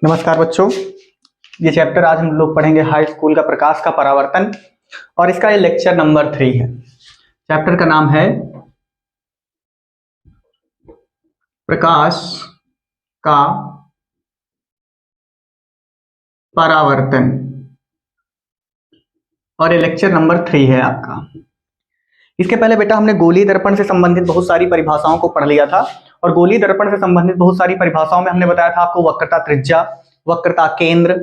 नमस्कार बच्चों, ये चैप्टर आज हम लोग पढ़ेंगे हाई स्कूल का प्रकाश का परावर्तन और इसका ये लेक्चर नंबर 3 है। चैप्टर का नाम है प्रकाश का परावर्तन और ये लेक्चर नंबर 3 है आपका। इसके पहले बेटा हमने गोलीय दर्पण से संबंधित बहुत सारी परिभाषाओं को पढ़ लिया था और गोलीय दर्पण से संबंधित बहुत सारी परिभाषाओं में हमने बताया था आपको वक्रता त्रिज्या, वक्रता केंद्र,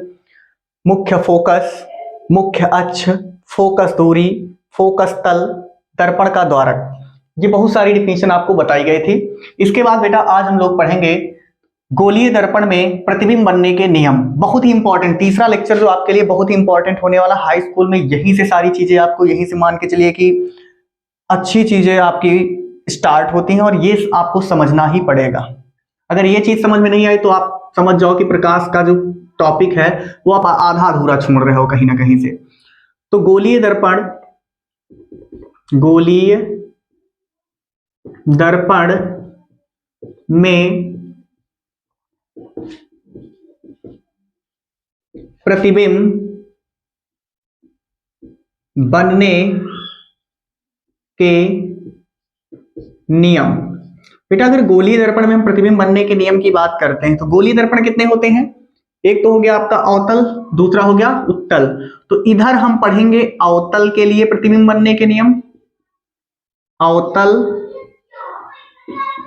मुख्य फोकस, मुख्य अक्ष, फोकस दूरी, फोकस तल, दर्पण का द्वारक, ये बहुत सारी डिफिनेशन आपको बताई गई थी। इसके बाद बेटा आज हम लोग पढ़ेंगे गोलीय दर्पण में प्रतिबिंब बनने के नियम। बहुत ही इंपॉर्टेंट तीसरा लेक्चर जो आपके लिए बहुत ही इंपॉर्टेंट होने वाला। हाई स्कूल में यहीं से सारी चीजें आपको, यहीं से मान के चलिए कि अच्छी चीजें आपकी स्टार्ट होती हैं और ये आपको समझना ही पड़ेगा। अगर ये चीज समझ में नहीं आई तो आप समझ जाओ कि प्रकाश का जो टॉपिक है वो आप आधा अधूरा छोड़ रहे हो कहीं ना कहीं से। तो गोलीय दर्पण में प्रतिबिंब बनने के नियम। बेटा अगर गोलीय दर्पण में हम प्रतिबिंब बनने के नियम की बात करते हैं तो गोलीय दर्पण कितने होते हैं? एक तो हो गया आपका अवतल, दूसरा हो गया उत्तल। तो इधर हम पढ़ेंगे अवतल के लिए प्रतिबिंब बनने के नियम, अवतल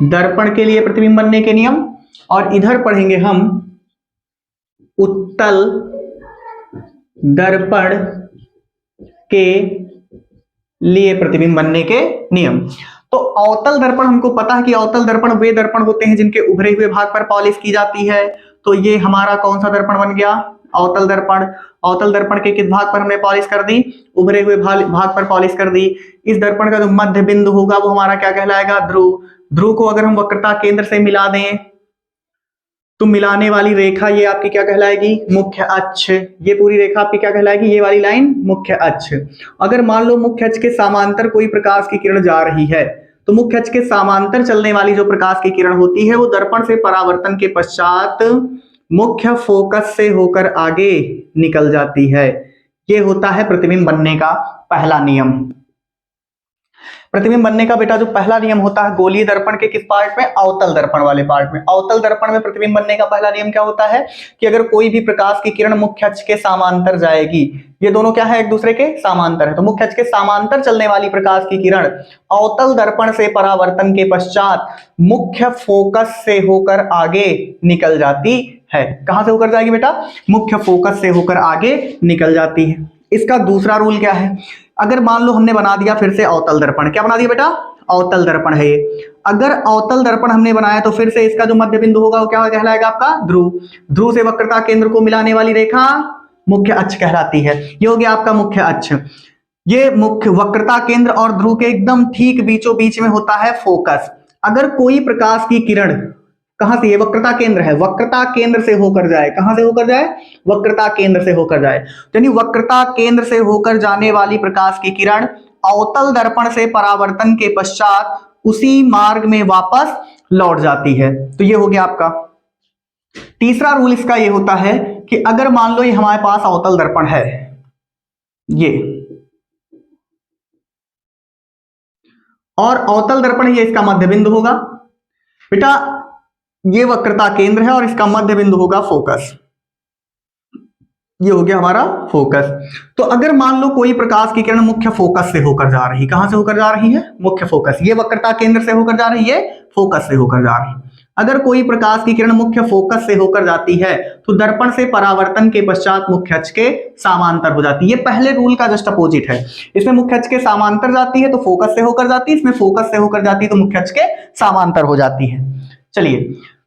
दर्पण के लिए प्रतिबिंब बनने के नियम, और इधर पढ़ेंगे हम उत्तल दर्पण के लिए प्रतिबिंब बनने के नियम। तो अवतल दर्पण हमको पता है कि अवतल दर्पण वे दर्पण होते हैं जिनके उभरे हुए भाग पर पॉलिश की जाती है। तो ये हमारा कौन सा दर्पण बन गया? अवतल दर्पण। अवतल दर्पण के किस भाग पर हमने पॉलिश कर दी? उभरे हुए भाग पर पॉलिश कर दी। इस दर्पण का जो मध्य बिंदु होगा वो हमारा क्या कहलाएगा? ध्रुव। ध्रुव को अगर हम वक्रता केंद्र से मिला दें तो मिलाने वाली रेखा ये आपकी क्या कहलाएगी? मुख्य अक्ष। ये पूरी रेखा आपकी क्या कहलाएगी? ये वाली लाइन मुख्य अक्ष। अगर मान लो मुख्य अक्ष के समांतर कोई प्रकाश की किरण जा रही है तो मुख्य अक्ष के समांतर चलने वाली जो प्रकाश की किरण होती है वो दर्पण से परावर्तन के पश्चात मुख्य फोकस से होकर आगे निकल जाती है। ये होता है प्रतिबिंब बनने का पहला नियम। प्रतिबिंब बनने का बेटा जो पहला नियम होता है गोलीय दर्पण के किस पार्ट में? अवतल दर्पण वाले पार्ट में। अवतल दर्पण में प्रतिबिंब बनने का पहला नियम क्या होता है कि अगर कोई भी प्रकाश की किरण मुख्य अक्ष के समांतर जाएगी, ये दोनों क्या है? एक दूसरे के समांतर है। तो मुख्य अक्ष के समांतर चलने वाली प्रकाश की किरण अवतल दर्पण से परावर्तन के पश्चात मुख्य फोकस से होकर आगे निकल जाती है। कहां से होकर जाएगी बेटा? मुख्य फोकस से होकर आगे निकल जाती है। इसका दूसरा रूल क्या है? अगर मान लो हमने बना दिया फिर से अवतल दर्पण, क्या बना दिया बेटा? अवतल दर्पण है ये। अगर अवतल दर्पण हमने बनाया तो फिर से इसका जो मध्य बिंदु होगा वो क्या कहलाएगा आपका? ध्रुव। ध्रुव से वक्रता केंद्र को मिलाने वाली रेखा मुख्य अक्ष कहलाती है। ये हो गया आपका मुख्य अक्ष। ये मुख्य वक्रता केंद्र और ध्रुव के एकदम ठीक बीचों बीच में होता है फोकस। अगर कोई प्रकाश की किरण कहां से? ये वक्रता केंद्र है, वक्रता केंद्र से होकर जाए। कहां से होकर जाए? वक्रता केंद्र से होकर जाए। यानी वक्रता केंद्र से होकर जाने वाली प्रकाश की किरण अवतल दर्पण से परावर्तन के पश्चात उसी मार्ग में वापस लौट जाती है। तो ये हो गया आपका तीसरा रूल। इसका ये होता है कि अगर मान लो ये हमारे पास अवतल दर्पण है, ये और अवतल दर्पण ये इसका मध्य बिंदु होगा बेटा, ये वक्रता केंद्र है और इसका मध्य बिंदु होगा फोकस। ये हो गया हमारा फोकस। तो अगर मान लो कोई प्रकाश की किरण मुख्य फोकस से होकर जा रही, कहां से होकर जा रही है? मुख्य फोकस। ये वक्रता केंद्र से होकर जा रही है, फोकस से होकर जा रही है। अगर कोई प्रकाश की किरण मुख्य फोकस से होकर जाती है तो दर्पण से परावर्तन के पश्चात मुख्य अक्ष के समांतर हो जाती है। ये पहले रूल का जस्ट अपोजिट है। इसमें मुख्य अक्ष के समांतर जाती है तो फोकस से होकर जाती है, इसमें फोकस से होकर जाती है तो मुख्य अक्ष के समांतर हो जाती है। चलिए,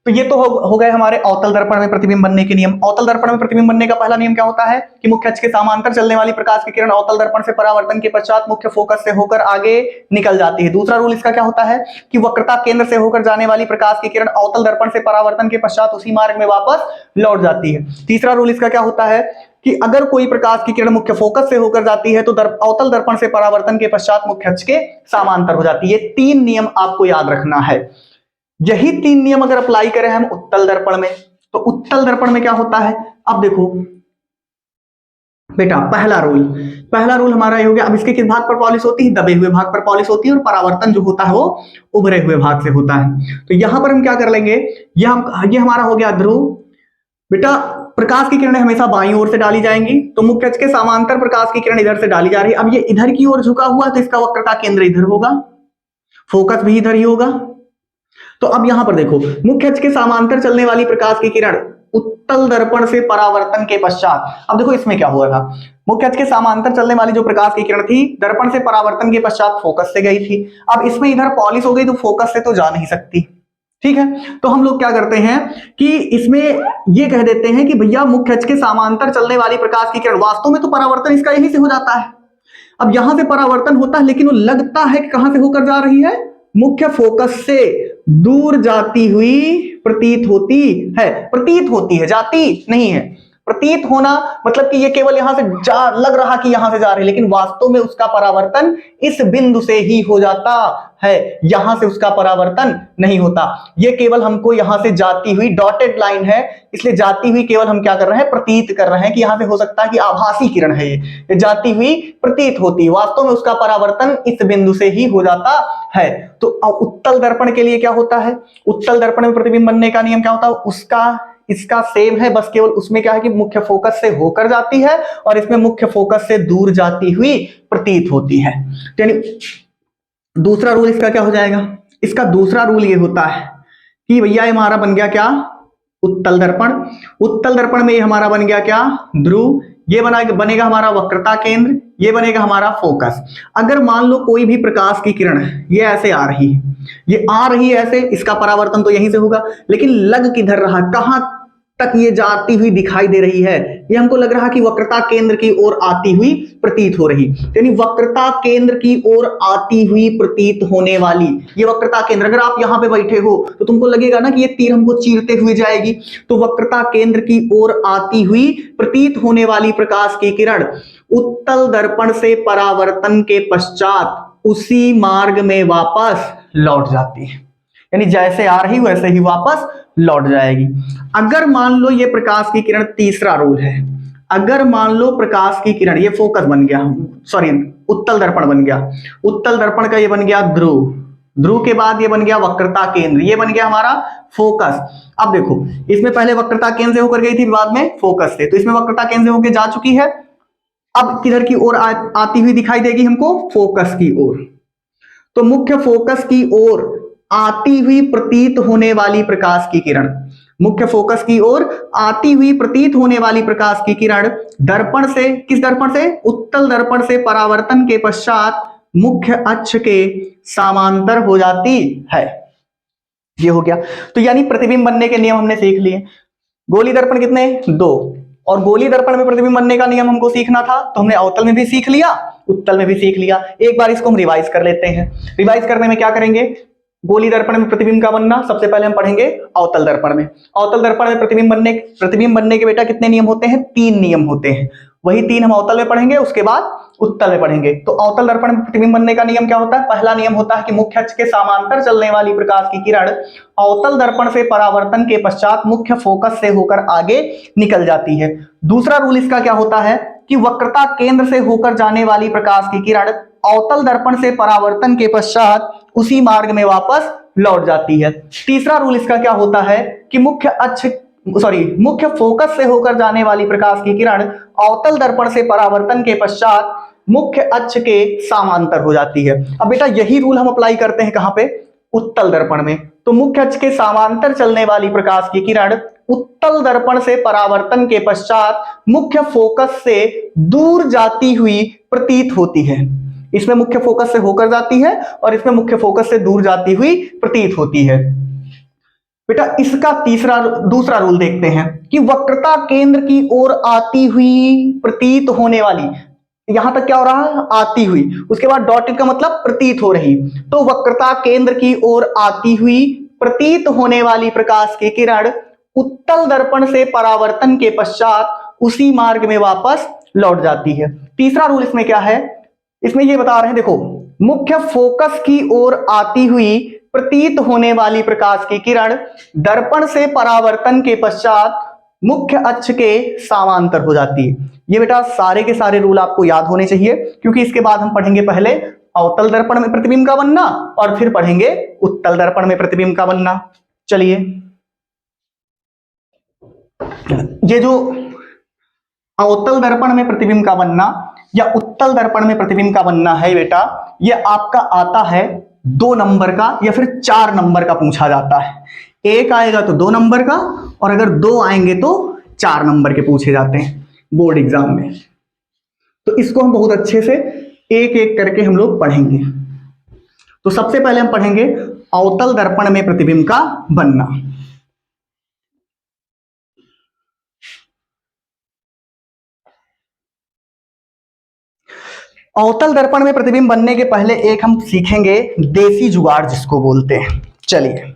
तो ये तो हो गए हमारे अवतल दर्पण में प्रतिबिंब बनने के नियम। अवतल दर्पण में प्रतिबिंब बनने का पहला नियम क्या होता है कि मुख्य अक्ष के समांतर चलने वाली प्रकाश की किरण अवतल दर्पण से परावर्तन के पश्चात मुख्य फोकस से होकर आगे निकल जाती है। दूसरा रूल इसका क्या होता है कि वक्रता केंद्र से होकर जाने वाली प्रकाश की किरण अवतल दर्पण से परावर्तन के पश्चात उसी मार्ग में वापस लौट जाती है। तीसरा रूल इसका क्या होता है कि अगर कोई प्रकाश की किरण मुख्य फोकस से होकर जाती है तो अवतल दर्पण से परावर्तन के पश्चात मुख्य अक्ष के समांतर हो जाती है। ये 3 नियम आपको याद रखना है। यही 3 नियम अगर अप्लाई करें हम उत्तल दर्पण में तो उत्तल दर्पण में क्या होता है, अब देखो बेटा पहला रूल हमारा ये हो गया। अब इसके किस भाग पर पॉलिश होती है, दबे हुए भाग पर पॉलिश होती है, और परावर्तन जो होता है वो उभरे हुए भाग से होता है। तो यहां पर हम क्या कर लेंगे, ये हमारा हो गया ध्रुव। बेटा प्रकाश की किरणें हमेशा बाईं ओर से डाली जाएंगी, तो मुख्य अक्ष के समांतर प्रकाश की किरण इधर से डाली जा रही है। अब ये इधर की ओर झुका हुआ, तो इसका वक्रता केंद्र इधर होगा, फोकस भी इधर ही होगा। तो अब यहां पर देखो, मुख्य अक्ष के समांतर चलने वाली प्रकाश की किरण उत्तल दर्पण से परावर्तन के पश्चात, अब देखो इसमें क्या हुआ था, मुख्य अक्ष के समांतर चलने वाली जो प्रकाश की किरण थी दर्पण से परावर्तन के पश्चात फोकस से गई थी। अब इसमें इधर पॉलिश हो गई, तो फोकस से तो जा नहीं सकती, ठीक है। तो हम लोग क्या करते हैं कि इसमें ये कह देते हैं कि भैया मुख्य अक्ष के समांतर चलने वाली प्रकाश की किरण, वास्तव में तो परावर्तन इसका यहीं से हो जाता है। अब यहां से परावर्तन होता है, लेकिन वो लगता है कि कहां से होकर जा रही है, मुख्य फोकस से दूर जाती हुई प्रतीत होती है, जाती नहीं है। प्रतीत होना मतलब कि ये केवल यहां से लग रहा कि यहां से जा रही है, लेकिन वास्तव में उसका परावर्तन इस बिंदु से ही हो जाता है, यहां से उसका परावर्तन नहीं होता। ये केवल हमको यहां से जाती हुई डॉटेड लाइन है, इसलिए जाती हुई केवल हम क्या कर रहे हैं, प्रतीत कर रहे हैं कि यहां से हो सकता है कि आभासी किरण है, ये जाती हुई प्रतीत होती है, वास्तव में उसका परावर्तन इस बिंदु से ही हो जाता है। तो उत्तल दर्पण के लिए क्या होता है, उत्तल दर्पण में प्रतिबिंब बनने का नियम क्या होता है, उसका इसका सेम है, बस केवल उसमें क्या है कि मुख्य फोकस से होकर जाती है और इसमें मुख्य फोकस से दूर जाती हुई प्रतीत होती है। यानी दूसरा रूल इसका क्या हो जाएगा, इसका दूसरा रूल ये होता है कि भैया ये हमारा बन गया क्या, उत्तल दर्पण। उत्तल दर्पण में ये हमारा बन गया क्या, ध्रुव। ये बनेगा हमारा वक्रता केंद्र, ये बनेगा हमारा फोकस। अगर मान लो कोई भी प्रकाश की किरण ये ऐसे आ रही है, ये आ रही है ऐसे, इसका परावर्तन तो यहीं से होगा, लेकिन लग किधर रहा, कहां तक ये जाती हुई दिखाई दे रही है, ये हमको लग रहा कि वक्रता केंद्र की ओर आती हुई प्रतीत हो रही, यानी वक्रता केंद्र की ओर आती हुई प्रतीत होने वाली ये वक्रता केंद्र, अगर आप यहां पे बैठे हो तो तुमको लगेगा ना कि ये तीर हमको चीरते हुए जाएगी, तो वक्रता केंद्र की ओर आती हुई प्रतीत होने वाली प्रकाश की किरण उत्तल दर्पण से परावर्तन के पश्चात उसी मार्ग में वापस लौट जाती है, यानी जैसे आ रही वैसे ही वापस लौट जाएगी। अगर मान लो ये प्रकाश की किरण, तीसरा रूल है, अगर मान लो प्रकाश की किरण, ये फोकस बन गया, सॉरी उत्तल दर्पण बन गया, उत्तल दर्पण का ये बन गया ध्रुव, ध्रुव के बाद ये बन गया वक्रता केंद्र, ये बन गया हमारा फोकस। अब देखो इसमें पहले वक्रता केंद्र से होकर गई थी, बाद में फोकस से, तो इसमें वक्रता केंद्र से होकर जा चुकी है, अब किधर की ओर आती हुई दिखाई देगी हमको, फोकस की ओर। तो मुख्य फोकस की ओर आती हुई प्रतीत होने वाली प्रकाश की किरण, मुख्य फोकस की ओर आती हुई प्रतीत होने वाली प्रकाश की किरण दर्पण से, किस दर्पण से, उत्तल दर्पण से परावर्तन के पश्चात मुख्य अक्ष के समांतर हो जाती है। ये हो गया। तो यानी प्रतिबिंब बनने के नियम हमने सीख लिए। गोली दर्पण कितने, 2, और गोली दर्पण में प्रतिबिंब बनने का नियम हमको सीखना था, तो हमने अवतल में भी सीख लिया, उत्तल में भी सीख लिया। एक बार इसको हम रिवाइज कर लेते हैं। रिवाइज करने में क्या करेंगे, गोली दर्पण में प्रतिबिंब का बनना सबसे पहले हम पढ़ेंगे अवतल दर्पण में। अवतल दर्पण में प्रतिबिंब बनने के बेटा कितने नियम होते हैं, 3 नियम होते हैं, वही 3 हम अवतल में पढ़ेंगे, उसके बाद उत्तल में पढ़ेंगे। तो अवतल दर्पण में प्रतिबिंब बनने का नियम क्या होता है, पहला नियम होता है कि मुख्य अक्ष के समांतर चलने वाली प्रकाश की किरण अवतल दर्पण से परावर्तन के पश्चात मुख्य फोकस से होकर आगे निकल जाती है। दूसरा रूल इसका क्या होता है कि वक्रता केंद्र से होकर जाने वाली प्रकाश की किरण अवतल दर्पण से परावर्तन के पश्चात उसी मार्ग में वापस लौट जाती है। तीसरा रूल इसका क्या होता है कि मुख्य फोकस से होकर जाने वाली प्रकाश की किरण अवतल दर्पण से परावर्तन के पश्चात मुख्य अक्ष के समांतर हो जाती है। अब बेटा यही रूल हम अप्लाई करते हैं कहां पे, उत्तल दर्पण में। तो मुख्य अक्ष के समांतर चलने वाली प्रकाश की किरण उत्तल दर्पण से परावर्तन के पश्चात मुख्य फोकस से दूर जाती हुई प्रतीत होती है। इसमें मुख्य फोकस से होकर जाती है और इसमें मुख्य फोकस से दूर जाती हुई प्रतीत होती है। बेटा इसका दूसरा रूल देखते हैं कि वक्रता केंद्र की ओर आती हुई प्रतीत होने वाली, यहां तक क्या हो रहा है, आती हुई, उसके बाद डॉटेड का मतलब प्रतीत हो रही, तो वक्रता केंद्र की ओर आती हुई प्रतीत होने वाली प्रकाश की किरण उत्तल दर्पण से परावर्तन के पश्चात उसी मार्ग में वापस लौट जाती है। तीसरा रूल इसमें क्या है, इसमें ये बता रहे हैं, देखो मुख्य फोकस की ओर आती हुई प्रतीत होने वाली प्रकाश की किरण दर्पण से परावर्तन के पश्चात मुख्य अक्ष के समांतर हो जाती है। ये बेटा सारे के सारे रूल आपको याद होने चाहिए, क्योंकि इसके बाद हम पढ़ेंगे पहले अवतल दर्पण में प्रतिबिंब का बनना और फिर पढ़ेंगे उत्तल दर्पण में प्रतिबिंब का बनना। चलिए, ये जो अवतल दर्पण में प्रतिबिंब का बनना या उत्तल दर्पण में प्रतिबिंब का बनना है बेटा, ये आपका आता है 2 नंबर का या फिर 4 नंबर का पूछा जाता है। एक आएगा तो 2 नंबर का, और अगर 2 आएंगे तो 4 नंबर के पूछे जाते हैं बोर्ड एग्जाम में। तो इसको हम बहुत अच्छे से एक एक करके हम लोग पढ़ेंगे। तो सबसे पहले हम पढ़ेंगे अवतल दर्पण में प्रतिबिंब का बनना। अवतल दर्पण में प्रतिबिंब बनने के पहले एक हम सीखेंगे देसी जुगाड़ जिसको बोलते हैं। चलिए,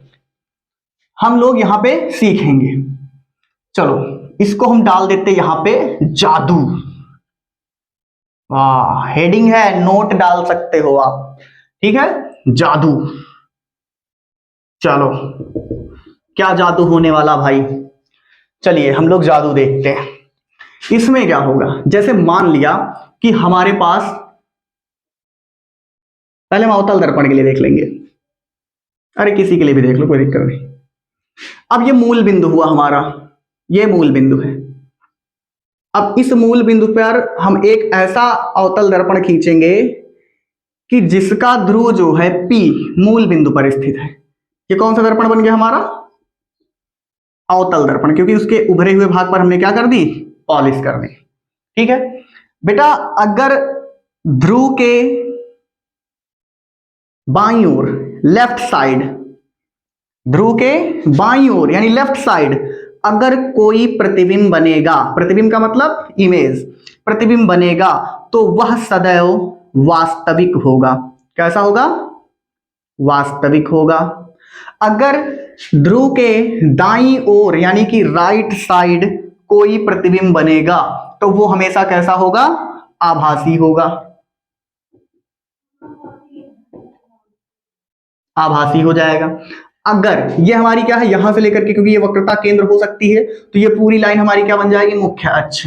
हम लोग यहां पे सीखेंगे। चलो, इसको हम डाल देते यहां पे जादू। वाह, हेडिंग है, नोट डाल सकते हो आप, ठीक है, जादू। चलो, क्या जादू होने वाला भाई? चलिए हम लोग जादू देखते हैं। इसमें क्या होगा, जैसे मान लिया कि हमारे पास, पहले हम अवतल दर्पण के लिए देख लेंगे, अरे किसी के लिए भी देख लो, कोई दिक्कत नहीं। अब ये मूल बिंदु हुआ हमारा, ये मूल बिंदु है। अब इस मूल बिंदु पर हम एक ऐसा अवतल दर्पण खींचेंगे कि जिसका ध्रुव जो है P मूल बिंदु पर स्थित है। ये कौन सा दर्पण बन गया हमारा? अवतल दर्पण, क्योंकि उसके उभरे हुए भाग पर हमने क्या कर दी? पॉलिश कर दी। ठीक है बेटा, अगर ध्रुव के बाईं ओर, लेफ्ट साइड, ध्रुव के बाईं ओर यानी लेफ्ट साइड अगर कोई प्रतिबिंब बनेगा, प्रतिबिंब का मतलब इमेज, प्रतिबिंब बनेगा तो वह सदैव वास्तविक होगा। कैसा होगा? वास्तविक होगा। अगर ध्रुव के दाईं ओर यानी कि राइट साइड कोई प्रतिबिंब बनेगा तो वो हमेशा कैसा होगा? आभासी होगा। आभासी हो जाएगा। अगर ये हमारी क्या है, यहां से लेकर के, क्योंकि ये वक्रता केंद्र हो सकती है, तो ये पूरी लाइन हमारी क्या बन जाएगी? मुख्य अक्ष।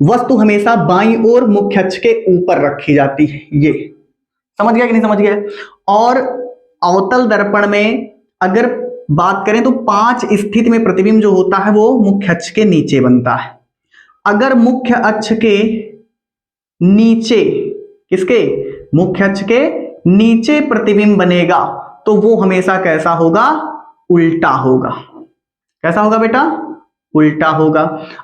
वस्तु हमेशा बाईं ओर मुख्य अक्ष के ऊपर रखी जाती है। ये समझ गया कि नहीं समझ गया? और अवतल दर्पण में अगर बात करें तो 5 स्थिति में प्रतिबिंब जो होता है वो मुख्य अक्ष के नीचे बनता है। अगर मुख्य अक्ष के नीचे, किसके? मुख्य अक्ष के नीचे प्रतिबिंब बनेगा तो वो हमेशा कैसा होगा? उल्टा होगा। कैसा होगा बेटा? उल्टा होगा।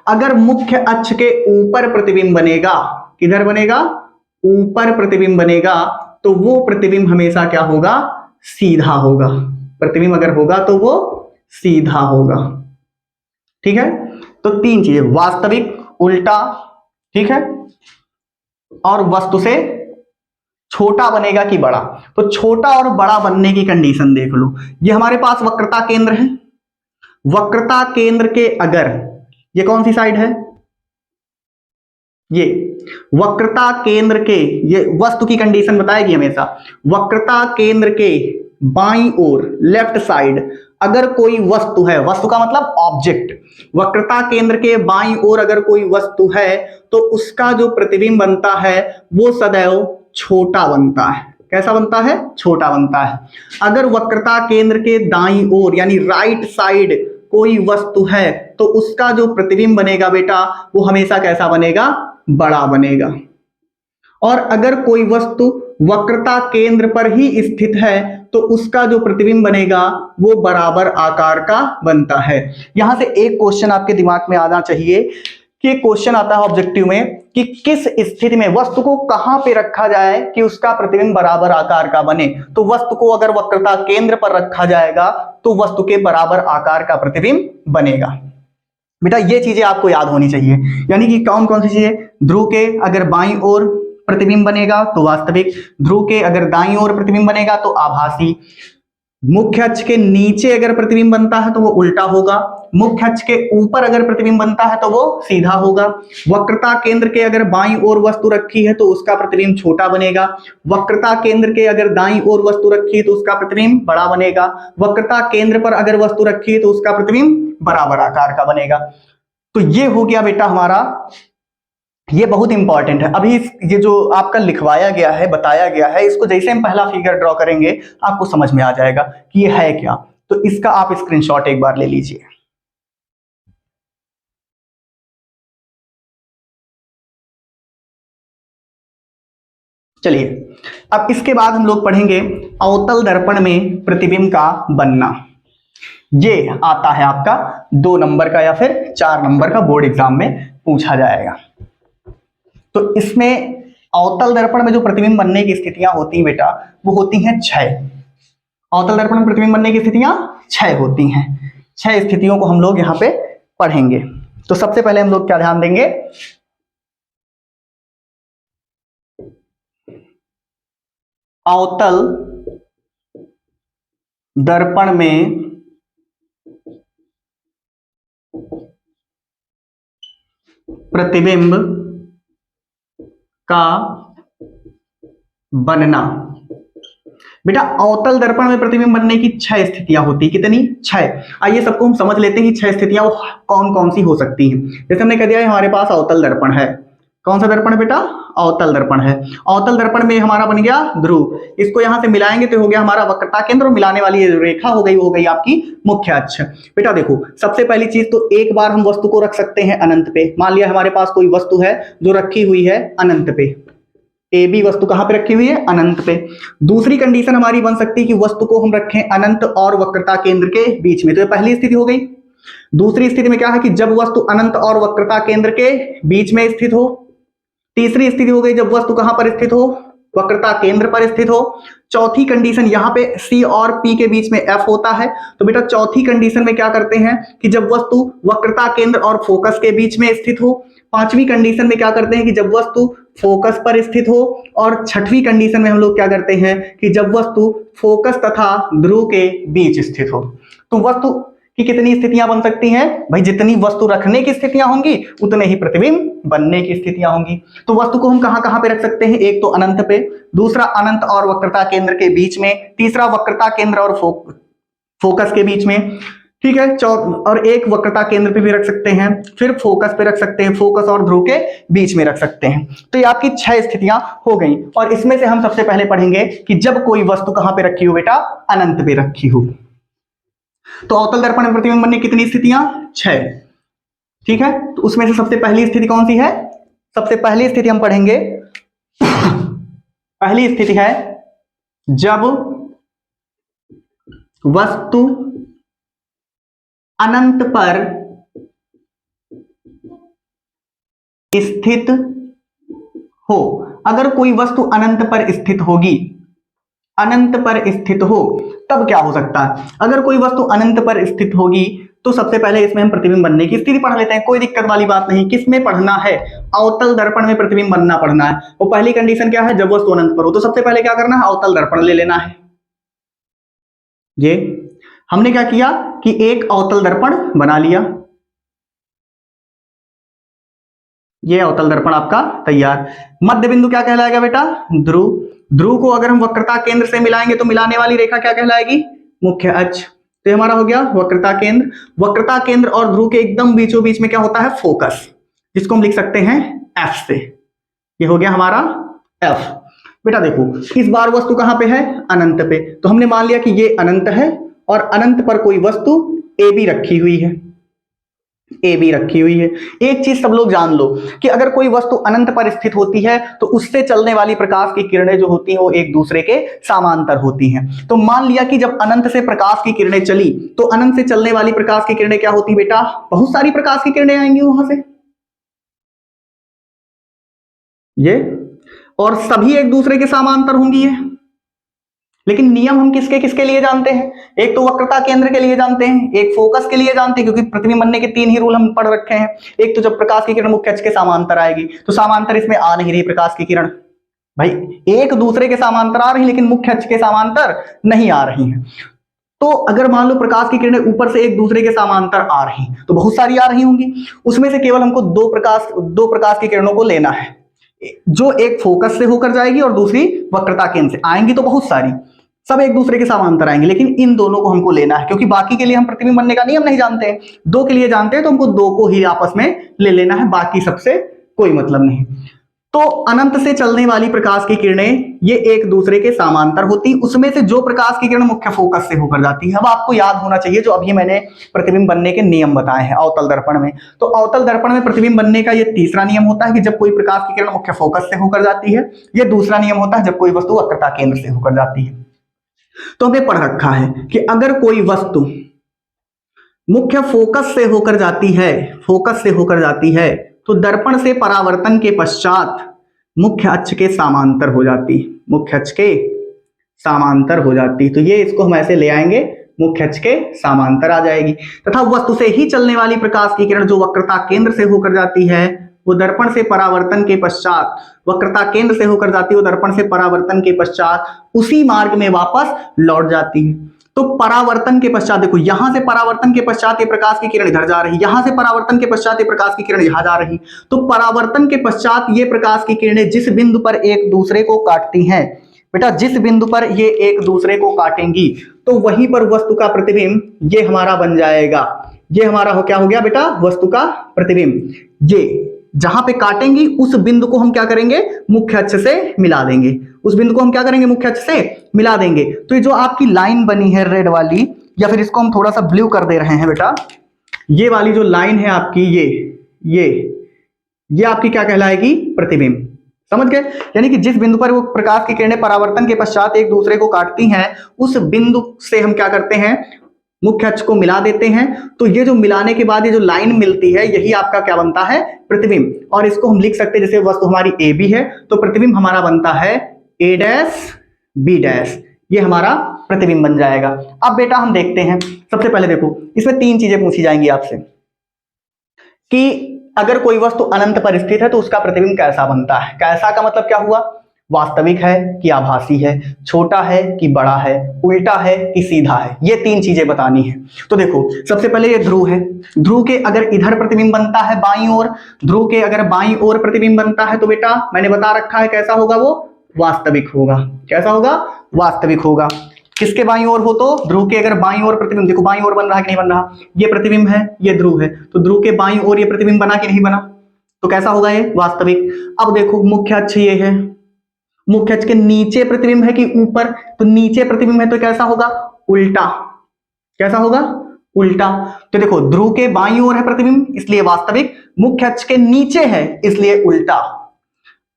अगर मुख्य अक्ष के ऊपर प्रतिबिंब बनेगा, किधर बनेगा? ऊपर प्रतिबिंब बनेगा तो वो प्रतिबिंब हमेशा क्या होगा? सीधा होगा। प्रतिबिंब अगर होगा तो वो सीधा होगा। ठीक है, तो 3 चीजें, वास्तविक, उल्टा, ठीक है, और वस्तु से छोटा बनेगा कि बड़ा। तो छोटा और बड़ा बनने की कंडीशन देख लो। ये हमारे पास वक्रता केंद्र है। वक्रता केंद्र के अगर, ये कौन सी साइड है? ये वक्रता केंद्र के, ये वस्तु की कंडीशन बताएगी हमेशा। वक्रता केंद्र के बाईं ओर, लेफ्ट साइड, अगर कोई वस्तु है, वस्तु का मतलब ऑब्जेक्ट, वक्रता केंद्र के बाईं ओर अगर कोई वस्तु है तो उसका जो प्रतिबिंब बनता है वो सदैव छोटा बनता है। कैसा बनता है? छोटा बनता है। अगर वक्रता केंद्र के दाईं ओर यानी राइट साइड कोई वस्तु है तो उसका जो प्रतिबिंब बनेगा बेटा वो हमेशा कैसा बनेगा? बड़ा बनेगा। और अगर कोई वस्तु वक्रता केंद्र पर ही स्थित है तो उसका जो प्रतिबिंब बनेगा वो बराबर आकार का बनता है। यहां से एक क्वेश्चन आपके दिमाग में आना चाहिए कि क्वेश्चन आता है ऑब्जेक्टिव में कि किस स्थिति में वस्तु को कहां पे रखा जाए कि उसका प्रतिबिंब बराबर आकार का बने। तो वस्तु को अगर वक्रता केंद्र पर रखा जाएगा तो वस्तु के बराबर आकार का प्रतिबिंब बनेगा। बेटा ये चीजें आपको याद होनी चाहिए, यानी कि कौन कौन सी चीजें? ध्रुव के अगर बाईं ओर प्रतिबिंब बनेगा तो वास्तविक, ध्रुव के अगर दाईं ओर प्रतिबिंब बनेगा तो आभासी, मुख्य अक्ष के नीचे अगर प्रतिबिंब बनता है तो वो उल्टा होगा, मुख्य अक्ष के ऊपर अगर प्रतिबिंब बनता है तो वो सीधा होगा। वक्रता केंद्र के अगर बाईं ओर वस्तु रखी है तो उसका प्रतिबिंब छोटा बनेगा, वक्रता केंद्र के अगर दाईं ओर वस्तु रखी है तो उसका प्रतिबिंब बड़ा बनेगा, वक्रता केंद्र पर अगर वस्तु रखी है तो उसका प्रतिबिंब बराबर आकार का बनेगा। तो ये हो गया बेटा हमारा, ये बहुत इंपॉर्टेंट है। अभी ये जो आपका लिखवाया गया है, बताया गया है, इसको जैसे हम पहला फिगर ड्रॉ करेंगे आपको समझ में आ जाएगा कि ये है क्या। तो इसका आप स्क्रीनशॉट एक बार ले लीजिए। चलिए अब इसके बाद हम लोग पढ़ेंगे अवतल दर्पण में प्रतिबिंब का बनना। ये आता है आपका 2 नंबर का या फिर 4 नंबर का, बोर्ड एग्जाम में पूछा जाएगा। तो इसमें अवतल दर्पण में जो प्रतिबिंब बनने की स्थितियां होती हैं बेटा वो होती हैं 6। अवतल दर्पण में प्रतिबिंब बनने की स्थितियां 6 होती हैं। 6 स्थितियों को हम लोग यहां पे पढ़ेंगे। तो सबसे पहले हम लोग क्या ध्यान देंगे, अवतल दर्पण में प्रतिबिंब का बनना। बेटा अवतल दर्पण में प्रतिबिंब बनने की 6 स्थितियां होती, कितनी? 6। आइए सबको हम समझ लेते हैं कि 6 स्थितियां वो कौन कौन सी हो सकती हैं। जैसे हमने कह दिया है हमारे पास अवतल दर्पण है। कौन सा दर्पण है बेटा? अवतल दर्पण है। अवतल दर्पण में हमारा बन गया ध्रुव, इसको यहां से मिलाएंगे तो हो गया हमारा वक्रता केंद्र, और मिलाने वाली ये रेखा हो गई, वो हो गई आपकी मुख्य अक्ष। बेटा देखो सबसे पहली चीज तो एक बार हम वस्तु को रख सकते हैं अनंत पे। मान लिया हमारे पास कोई वस्तु है जो रखी हुई है अनंत पे, ए बी वस्तु कहां पे रखी हुई है? अनंत पे। दूसरी कंडीशन हमारी बन सकती है कि वस्तु को हम रखें अनंत और वक्रता केंद्र के बीच में, तो ये पहली स्थिति हो गई। दूसरी स्थिति में क्या है कि जब वस्तु अनंत और वक्रता केंद्र के बीच में स्थित हो। तीसरी स्थिति हो गई जब वस्तु कहां पर स्थित हो? वक्रता केंद्र पर स्थित हो। चौथी कंडीशन यहां पे C और P के बीच में F होता है, तो बेटा चौथी कंडीशन में क्या करते हैं कि जब वस्तु वक्रता केंद्र और फोकस के बीच में स्थित हो। पांचवी कंडीशन में क्या करते हैं कि जब वस्तु फोकस पर स्थित हो। और छठवीं कंडीशन में हम लोग क्या करते हैं कि जब वस्तु फोकस तथा ध्रुव के बीच स्थित हो। तो वस्तु की कितनी स्थितियां बन सकती हैं भाई? जितनी वस्तु रखने की स्थितियां होंगी उतने ही प्रतिबिंब बनने की स्थितियां होंगी। तो वस्तु को हम कहां कहां पे रख सकते हैं? एक तो अनंत पे, दूसरा अनंत और वक्रता केंद्र के बीच में, तीसरा वक्रता केंद्र और फोकस के बीच में, ठीक है, और एक वक्रता केंद्र पे भी रख सकते हैं, फिर फोकस पे रख सकते हैं, फोकस और ध्रुव के बीच में रख सकते हैं। तो ये आपकी 6 स्थितियां हो गई। और इसमें से हम सबसे पहले पढ़ेंगे कि जब कोई वस्तु कहां पे रखी हो बेटा? अनंत पे रखी हो। तो अवतल दर्पण में प्रतिबिंब बनने की कितनी स्थितियां? 6। ठीक है, तो उसमें से सबसे पहली स्थिति कौन सी है? सबसे पहली स्थिति हम पढ़ेंगे, पहली स्थिति है जब वस्तु अनंत पर स्थित हो। अगर कोई वस्तु अनंत पर स्थित होगी, अनंत पर स्थित हो, तब क्या हो सकता है? अगर कोई वस्तु अनंत पर स्थित होगी तो सबसे पहले इसमें हम प्रतिबिंब बनने की स्थिति पढ़ लेते हैं, कोई दिक्कत वाली बात नहीं। किसमें पढ़ना है? अवतल दर्पण में प्रतिबिंब बनना पढ़ना है। वो पहली कंडीशन क्या है? जब वस्तु अनंत पर हो। तो सबसे पहले क्या करना है? अवतल दर्पण ले लेना है। ये हमने क्या किया कि एक अवतल दर्पण बना लिया, ये अवतल दर्पण आपका तैयार। मध्य बिंदु क्या कहलाएगा बेटा? ध्रुव। ध्रुव को अगर हम वक्रता केंद्र से मिलाएंगे तो मिलाने वाली रेखा क्या कहलाएगी? मुख्य अक्ष। तो हमारा हो गया वक्रता केंद्र। वक्रता केंद्र और ध्रुव के एकदम बीचों बीच में क्या होता है? फोकस, जिसको हम लिख सकते हैं F से। ये हो गया हमारा F। बेटा देखो इस बार वस्तु कहां पे है? अनंत पे। तो हमने मान लिया कि ये अनंत है और अनंत पर कोई वस्तु AB रखी हुई है, AB रखी हुई है। एक चीज सब लोग जान लो कि अगर कोई वस्तु अनंत पर स्थित होती है तो उससे चलने वाली प्रकाश की किरणें जो होती हैं वो एक दूसरे के समांतर होती हैं। तो मान लिया कि जब अनंत से प्रकाश की किरणें चली तो अनंत से चलने वाली प्रकाश की किरणें क्या होती बेटा? बहुत सारी प्रकाश की किरणें आएंगी वहां से, ये, और सभी एक दूसरे के समांतर होंगी ये। लेकिन नियम हम किसके किसके लिए जानते हैं? एक तो वक्रता केंद्र के लिए जानते हैं, एक फोकस के लिए जानते हैं, क्योंकि प्रतिबिंब बनने के 3 ही रूल हम पढ़ रखे हैं। एक तो जब प्रकाश की किरण मुख्य अक्ष के समांतर आएगी, तो समांतर इसमें आ नहीं रही प्रकाश की किरण भाई, एक दूसरे के समांतर आ रही लेकिन मुख्य अक्ष के समांतर नहीं आ रही है। तो अगर मान लो प्रकाश की किरणें ऊपर से एक दूसरे के समांतर आ रही, तो बहुत सारी आ रही होंगी, उसमें से केवल हमको दो प्रकाश की किरणों को लेना है, जो एक फोकस से होकर जाएगी और दूसरी वक्रता केंद्र से। आएंगी तो बहुत सारी, सब एक दूसरे के समांतर आएंगे, लेकिन इन दोनों को हमको लेना है, क्योंकि बाकी के लिए हम प्रतिबिंब बनने का नियम नहीं जानते हैं, दो के लिए जानते हैं, तो हमको दो को ही आपस में ले लेना है, बाकी सबसे कोई मतलब नहीं। तो अनंत से चलने वाली प्रकाश की किरणें ये एक दूसरे के समांतर होती, उसमें से जो प्रकाश की किरण मुख्य फोकस से होकर जाती है। अब आपको याद होना चाहिए जो अभी मैंने प्रतिबिंब बनने के नियम बताए हैं अवतल दर्पण में, तो अवतल दर्पण में प्रतिबिंब बनने का ये तीसरा नियम होता है कि जब कोई प्रकाश की किरण मुख्य फोकस से होकर जाती है। ये दूसरा नियम होता है जब कोई वस्तु वक्रता केंद्र से होकर जाती है। तो हमने पढ़ रखा है कि अगर कोई वस्तु मुख्य फोकस से होकर जाती है, फोकस से होकर जाती है, तो दर्पण से परावर्तन के पश्चात मुख्य अक्ष के समांतर हो जाती, मुख्य अक्ष के समांतर हो जाती। तो ये इसको हम ऐसे ले आएंगे, मुख्य अक्ष के समांतर आ जाएगी। तथा वस्तु से ही चलने वाली प्रकाश की किरण जो वक्रता केंद्र से होकर जाती है, वो दर्पण से परावर्तन के पश्चात, वक्रता केंद्र से होकर जाती है, वो दर्पण से परावर्तन के पश्चात उसी मार्ग में वापस लौट जाती है। तो परावर्तन के पश्चात देखो, यहां से परावर्तन के पश्चात ये प्रकाश की किरण इधर जा रही, यहां से परावर्तन के पश्चात ये प्रकाश की किरण यहां जा रही। तो परावर्तन के पश्चात ये प्रकाश की किरणें जिस बिंदु पर एक दूसरे को काटती हैं, बेटा जिस बिंदु पर ये एक दूसरे को काटेंगी, तो वहीं पर वस्तु का प्रतिबिंब ये हमारा बन जाएगा। ये हमारा क्या हो गया बेटा, वस्तु का प्रतिबिंब। ये जहां पे काटेंगी उस बिंदु को हम क्या करेंगे, मुख्य अक्ष से मिला देंगे। उस बिंदु को हम क्या करेंगे, मुख्य अक्ष से मिला देंगे। तो ये जो आपकी लाइन बनी है रेड वाली, या फिर इसको हम थोड़ा सा ब्लू कर दे रहे हैं बेटा, ये वाली जो लाइन है आपकी, ये आपकी क्या कहलाएगी, प्रतिबिंब। समझ गए? यानी कि जिस बिंदु पर वो प्रकाश की किरणें परावर्तन के पश्चात एक दूसरे को काटती हैं, उस बिंदु से हम क्या करते हैं, मुख्य अक्ष को मिला देते हैं। तो ये जो मिलाने के बाद ये जो लाइन मिलती है, यही आपका क्या बनता है, प्रतिबिंब। और इसको हम लिख सकते हैं, जैसे वस्तु हमारी ए बी है, तो प्रतिबिंब हमारा बनता है ए डैश बी डैश, ये हमारा प्रतिबिंब बन जाएगा। अब बेटा हम देखते हैं, सबसे पहले देखो इसमें तीन चीजें पूछी जाएंगी आपसे कि अगर कोई वस्तु अनंत पर स्थित है तो उसका प्रतिबिंब कैसा बनता है। कैसा का मतलब क्या हुआ, वास्तविक है कि आभासी है, छोटा है कि बड़ा है, उल्टा है कि सीधा है, ये तीन चीजें बतानी है। तो देखो सबसे पहले ये ध्रुव है, ध्रुव के अगर इधर प्रतिबिंब बनता है बाईं ओर, ध्रुव के अगर बाईं ओर प्रतिबिंब बनता है, तो बेटा मैंने बता रखा है कैसा होगा, वो वास्तविक होगा। कैसा होगा, वास्तविक होगा। किसके बाईं ओर हो, तो ध्रुव के अगर बाईं ओर प्रतिबिंब, देखो बाईं ओर बन रहा है कि नहीं बन रहा, ये प्रतिबिंब है, ये ध्रुव है, तो ध्रुव के बाईं ओर ये प्रतिबिंब बना कि नहीं बना, तो कैसा होगा, ये वास्तविक। अब देखो मुख्य अक्ष ये है, मुख्य अक्ष के नीचे प्रतिबिंब है कि ऊपर, तो नीचे प्रतिबिंब है तो कैसा होगा, उल्टा। कैसा होगा, उल्टा। तो देखो ध्रुव के बाईं ओर है प्रतिबिंब इसलिए वास्तविक, मुख्य अक्ष के नीचे है इसलिए उल्टा।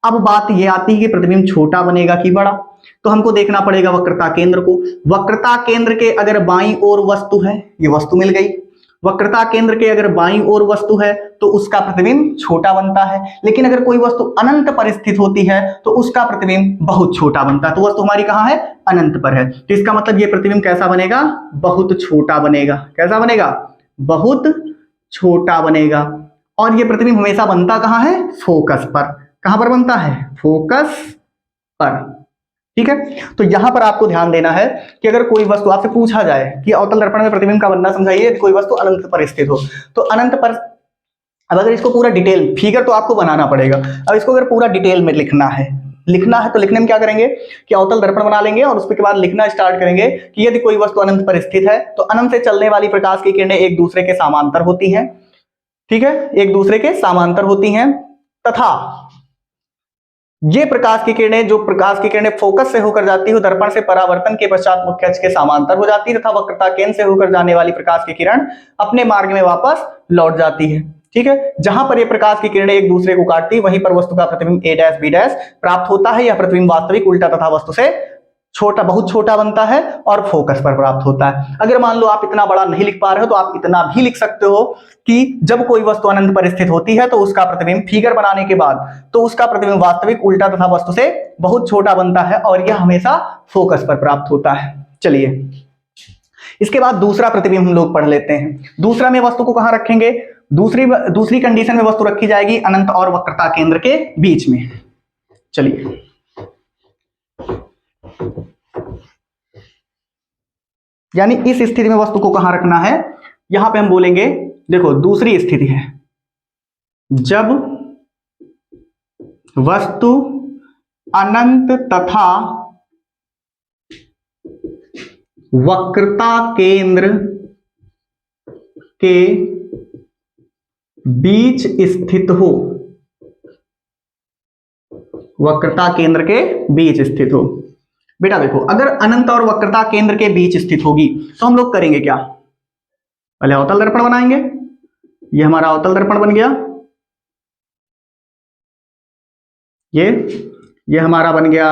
अब बात यह आती है कि प्रतिबिंब छोटा बनेगा कि बड़ा, तो हमको देखना पड़ेगा वक्रता केंद्र को। वक्रता केंद्र के अगर बाईं ओर वस्तु है, ये वस्तु मिल गई, वक्रता केंद्र के अगर बाईं ओर वस्तु है तो उसका प्रतिबिंब छोटा बनता है। लेकिन अगर कोई वस्तु अनंत पर स्थित होती है तो उसका प्रतिबिंब बहुत छोटा बनता है। तो वस्तु हमारी कहाँ है, अनंत पर है, तो इसका मतलब ये प्रतिबिंब कैसा बनेगा, बहुत छोटा बनेगा। कैसा बनेगा, बहुत छोटा बनेगा। और ये प्रतिबिंब हमेशा बनता कहाँ है, फोकस पर। कहां पर बनता है, फोकस पर। ठीक है, तो यहां पर आपको ध्यान देना है कि अगर कोई वस्तु आपसे पूछा जाए कि अवतल दर्पण में प्रतिबिंब का बनना समझाइए, कोई वस्तु अनंत पर स्थित हो, तो अनंत पर, अब अगर इसको पूरा डिटेल फिगर तो आपको बनाना पड़ेगा। अब इसको अगर पूरा डिटेल में लिखना है तो लिखने में क्या करेंगे कि अवतल दर्पण बना लेंगे और उसके बाद लिखना स्टार्ट करेंगे कि यदि कोई वस्तु अनंत पर स्थित है तो अनंत से चलने वाली प्रकाश की किरणें एक दूसरे के समांतर होती हैं। ठीक है, एक दूसरे के समांतर होती हैं, तथा ये प्रकाश की किरणें, जो प्रकाश की किरणें फोकस से होकर जाती है, दर्पण से परावर्तन के पश्चात मुख्य अक्ष के समांतर हो जाती है, तथा वक्रता केंद्र से होकर जाने वाली प्रकाश की किरण अपने मार्ग में वापस लौट जाती है। ठीक है, जहां पर ये प्रकाश की किरणें एक दूसरे को काटती है वहीं पर वस्तु का प्रतिबिंब ए डैश बी डैश प्राप्त होता है। यह प्रतिबिंब वास्तविक, उल्टा तथा वस्तु से छोटा, बहुत छोटा बनता है और फोकस पर प्राप्त होता है। अगर मान लो आप इतना बड़ा नहीं लिख पा रहे हो तो आप इतना भी लिख सकते हो कि जब कोई वस्तु अनंत पर स्थित होती है तो उसका प्रतिबिंब फिगर बनाने के बाद, तो उसका प्रतिबिंब वास्तविक, उल्टा तथा वस्तु से बहुत छोटा बनता है और यह हमेशा फोकस पर प्राप्त होता है। चलिए इसके बाद दूसरा प्रतिबिंब हम लोग पढ़ लेते हैं। दूसरा में वस्तु को कहां रखेंगे, दूसरी कंडीशन में वस्तु रखी जाएगी अनंत और वक्रता केंद्र के बीच में। चलिए यानी इस स्थिति में वस्तु को कहां रखना है, यहां पे हम बोलेंगे, देखो दूसरी स्थिति है जब वस्तु अनंत तथा वक्रता केंद्र के बीच स्थित हो, वक्रता केंद्र के बीच स्थित हो। बेटा देखो, अगर अनंत और वक्रता केंद्र के बीच स्थित होगी तो हम लोग करेंगे क्या, पहले अवतल दर्पण बनाएंगे। ये हमारा अवतल दर्पण बन गया, ये हमारा बन गया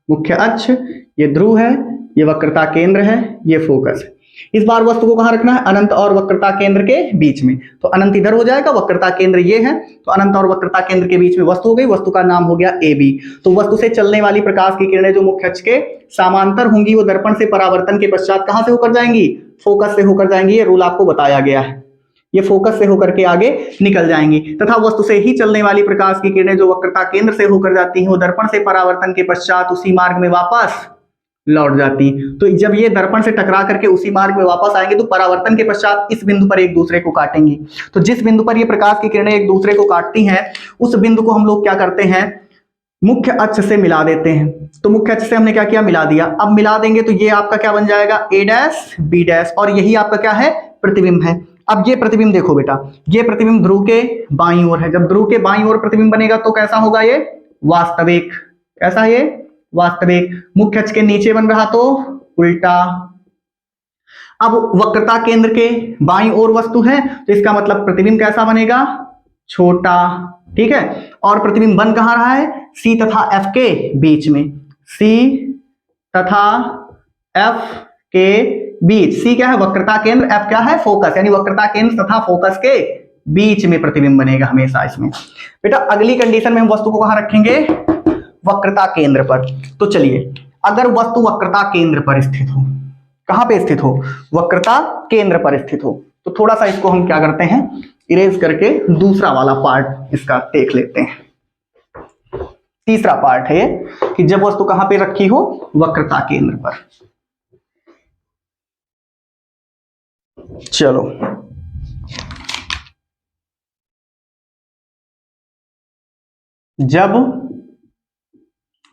मुख्य अक्ष, ये ध्रुव है, ये वक्रता केंद्र है, ये फोकस है। इस बार वस्तु को कहां रखना है, अनंत और वक्रता केंद्र के बीच में। तो अनंत इधर हो जाएगा, वक्रता केंद्र ये है, तो अनंत और वक्रता केंद्र के बीच में वस्तु हो गई, वस्तु का नाम हो गया ए बी। तो वस्तु से चलने वाली प्रकाश की किरणें जो मुख्य अक्ष के समांतर होंगी वो दर्पण से परावर्तन के पश्चात कहां से होकर जाएंगी, फोकस से होकर जाएंगी। ये रूल आपको बताया गया है, ये फोकस से होकर के आगे निकल जाएंगी। तथा वस्तु से ही चलने वाली प्रकाश की किरणें जो वक्रता केंद्र से होकर जाती हैं वो दर्पण से परावर्तन के पश्चात उसी मार्ग में वापस लौट जाती। तो जब ये दर्पण से टकरा करके उसी मार्ग में वापस आएंगे तो परावर्तन के पश्चात इस बिंदु पर एक दूसरे को काटेंगी। तो जिस बिंदु पर ये प्रकाश की किरणें एक दूसरे को काटती हैं उस बिंदु को हम लोग क्या करते हैं, मुख्य अक्ष से मिला देते हैं। तो मुख्य अक्ष से हमने क्या किया, मिला दिया। अब मिला देंगे तो ये आपका क्या बन जाएगा, ए डैश बी डैश, और यही आपका क्या है, प्रतिबिंब है। अब ये प्रतिबिंब देखो बेटा, ये प्रतिबिंब ध्रुव के बाईं ओर है। जब ध्रुव के बाईं ओर प्रतिबिंब बनेगा तो कैसा होगा, ये वास्तविक। कैसा, ये वास्तविक। मुख्य अक्ष के नीचे बन रहा तो उल्टा। अब वक्रता केंद्र के बाईं ओर वस्तु है तो इसका मतलब प्रतिबिंब कैसा बनेगा, छोटा। ठीक है, और प्रतिबिंब बन कहां रहा है, सी तथा एफ के बीच में। सी तथा एफ के बीच। सी क्या है, वक्रता केंद्र, एफ क्या है, फोकस, यानी वक्रता केंद्र तथा फोकस के बीच में प्रतिबिंब बनेगा हमेशा इसमें। बेटा अगली कंडीशन में हम वस्तु को कहां रखेंगे, वक्रता केंद्र पर। तो चलिए, अगर वस्तु वक्रता केंद्र पर स्थित हो, कहां पे स्थित हो, वक्रता केंद्र पर स्थित हो, तो थोड़ा सा इसको हम क्या करते हैं, इरेज करके दूसरा वाला पार्ट इसका देख लेते हैं। तीसरा पार्ट है कि जब वस्तु कहां पे रखी हो, वक्रता केंद्र पर। चलो, जब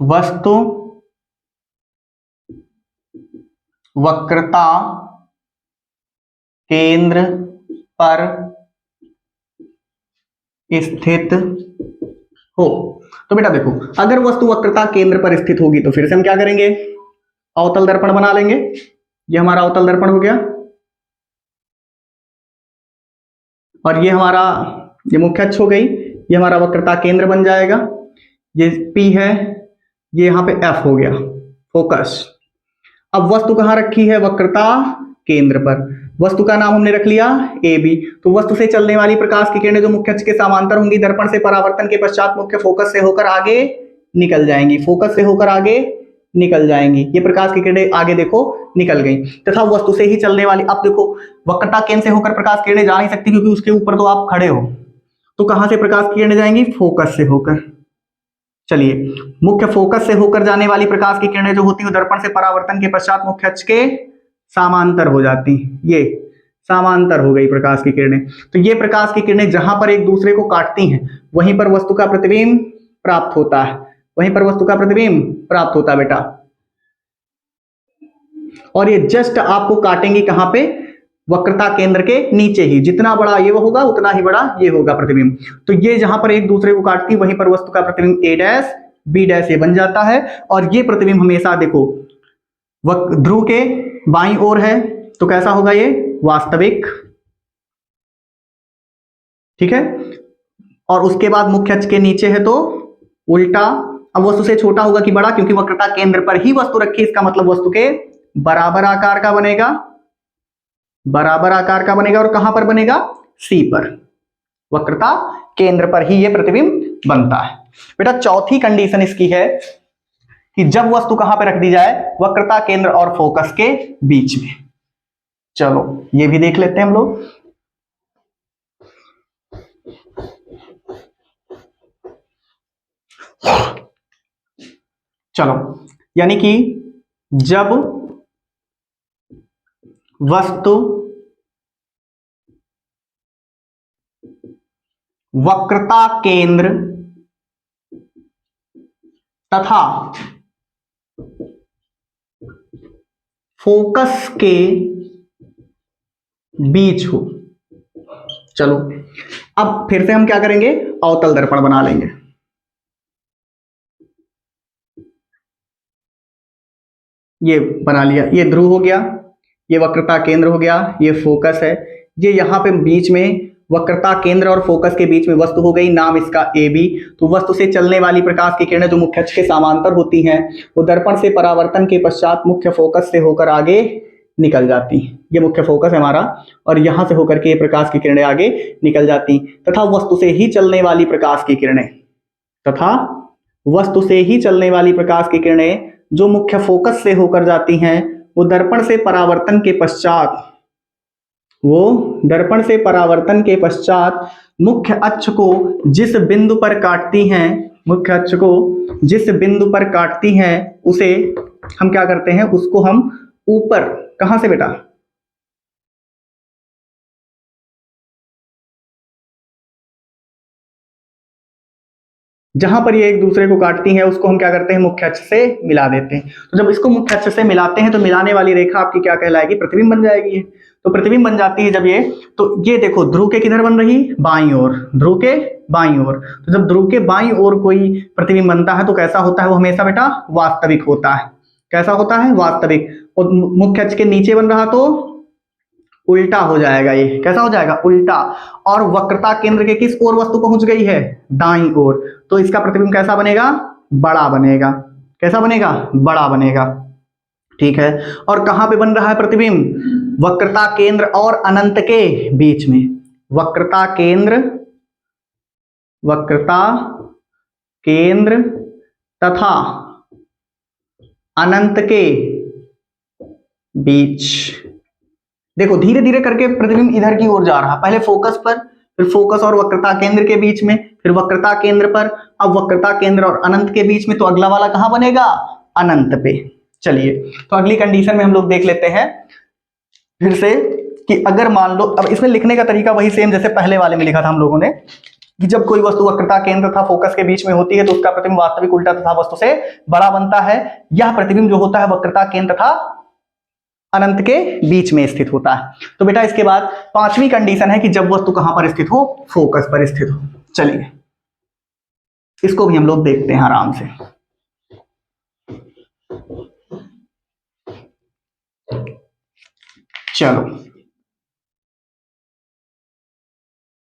वस्तु वक्रता केंद्र पर स्थित हो, तो बेटा देखो, अगर वस्तु वक्रता केंद्र पर स्थित होगी तो फिर से हम क्या करेंगे, अवतल दर्पण बना लेंगे। ये हमारा अवतल दर्पण हो गया, और ये हमारा, ये मुख्य अक्ष हो गई, ये हमारा वक्रता केंद्र बन जाएगा। ये P है, ये यहां पे F हो गया, फोकस। अब वस्तु कहां रखी है, वक्रता केंद्र पर। वस्तु का नाम हमने रख लिया ए बी। तो वस्तु से चलने वाली प्रकाश की किरणें जो मुख्य अक्ष के समांतर होंगी दर्पण से परावर्तन के पश्चात मुख्य फोकस से होकर आगे निकल जाएंगी, फोकस से होकर आगे निकल जाएंगी। ये प्रकाश की किरणें आगे देखो निकल गई। तथा वस्तु से ही चलने वाली, अब देखो वक्रता केंद्र से होकर प्रकाश किरणें जा नहीं सकती क्योंकि उसके ऊपर तो आप खड़े हो, तो कहां से प्रकाश की किरणें जाएंगी, फोकस से होकर। चलिए, मुख्य फोकस से होकर जाने वाली प्रकाश की किरणें जो होती है दर्पण से परावर्तन के पश्चात मुख्य अक्ष के समांतर हो जाती, ये समांतर हो गई प्रकाश की किरणें। तो ये प्रकाश की किरणें जहां पर एक दूसरे को काटती हैं वहीं पर वस्तु का प्रतिबिंब प्राप्त होता है, वहीं पर वस्तु का प्रतिबिंब प्राप्त होता है बेटा। और ये जस्ट आपको काटेंगी कहां पे, वक्रता केंद्र के नीचे ही। जितना बड़ा ये होगा उतना ही बड़ा ये होगा प्रतिबिंब। तो ये जहां पर एक दूसरे को काटती वहीं पर वस्तु का प्रतिबिंब ए डैश बी डैश ये बन जाता है। और ये प्रतिबिंब हमेशा देखो ध्रुव के बाईं ओर है तो कैसा होगा, ये वास्तविक। ठीक है, और उसके बाद मुख्य अक्ष के नीचे है तो उल्टा। अब वस्तु से छोटा होगा कि बड़ा, क्योंकि वक्रता केंद्र पर ही वस्तु रखी, इसका मतलब वस्तु के बराबर आकार का बनेगा, बराबर आकार का बनेगा। और कहां पर बनेगा, सी पर, वक्रता केंद्र पर ही ये प्रतिबिंब बनता है। बेटा चौथी कंडीशन इसकी है कि जब वस्तु कहां पर रख दी जाए, वक्रता केंद्र और फोकस के बीच में। चलो ये भी देख लेते हैं हम लोग। चलो, यानी कि जब वस्तु वक्रता केंद्र तथा फोकस के बीच हो। चलो अब फिर से हम क्या करेंगे, अवतल दर्पण बना लेंगे। ये बना लिया, ये ध्रुव हो गया, ये वक्रता केंद्र हो गया, ये फोकस है, ये यहाँ पे बीच में वक्रता केंद्र और फोकस के बीच में वस्तु हो गई, नाम इसका ए बी। तो वस्तु से चलने वाली प्रकाश की किरणें जो मुख्य अक्ष के समांतर होती हैं वो दर्पण से परावर्तन के पश्चात मुख्य फोकस से होकर आगे निकल जाती। ये मुख्य फोकस है हमारा, और यहां से होकर के ये प्रकाश की किरणें आगे निकल जाती। तथा वस्तु से ही चलने वाली प्रकाश की किरणें, तथा वस्तु से ही चलने वाली प्रकाश की किरणें जो मुख्य फोकस से होकर जाती हैं वो दर्पण से परावर्तन के पश्चात मुख्य अक्ष को जिस बिंदु पर काटती हैं, मुख्य अक्ष को जिस बिंदु पर काटती हैं उसे हम क्या करते हैं, उसको हम ऊपर, कहां से बेटा, जहां पर ये एक दूसरे को काटती हैं उसको हम क्या करते हैं, मुख्य अक्ष से मिला देते हैं। तो जब इसको मुख्य अक्ष से मिलाते हैं तो मिलाने वाली रेखा आपकी क्या कहलाएगी, प्रतिबिंब बन जाएगी ये। तो प्रतिबिंब बन जाती है जब ये, तो ये देखो ध्रुव के किधर बन रही, बाईं ओर, ध्रुव के बाईं ओर। तो जब ध्रुव के बाईं ओर कोई प्रतिबिंब बनता है तो कैसा होता है, वो हमेशा बेटा वास्तविक होता है। कैसा होता है, वास्तविक। और मुख्य अक्ष के नीचे बन रहा तो उल्टा हो जाएगा, ये कैसा हो जाएगा, उल्टा। और वक्रता केंद्र के किस ओर वस्तु पहुंच गई है, दाईं ओर, तो इसका प्रतिबिंब कैसा बनेगा, बड़ा बनेगा। कैसा बनेगा, बड़ा बनेगा। ठीक है, और कहां पे बन रहा है प्रतिबिंब, वक्रता केंद्र और अनंत के बीच में। वक्रता केंद्र तथा अनंत के बीच। देखो धीरे धीरे करके प्रतिबिंब इधर की ओर जा रहा, पहले फोकस पर, फिर फोकस और वक्रता केंद्र के बीच में, फिर वक्रता केंद्र पर, अब वक्रता केंद्र और अनंत के बीच में। तो अगला वाला कहां बनेगा, अनंत पे। चलिए तो अगली कंडीशन में हम लोग देख लेते हैं फिर से कि अगर मान लो, अब इसमें लिखने का तरीका वही सेम जैसे पहले वाले में लिखा था हम लोगों ने, कि जब कोई वस्तु वक्रता केंद्र तथा फोकस के बीच में होती है तो उसका प्रतिबिंब वास्तविक उल्टा तथा वस्तु से बड़ा बनता है। यह प्रतिबिंब जो होता है वक्रता केंद्र तथा अनंत के बीच में स्थित होता है। तो बेटा इसके बाद पांचवी कंडीशन है कि जब वस्तु कहां पर स्थित हो, फोकस पर स्थित हो। चलिए इसको भी हम लोग देखते हैं आराम से। चलो,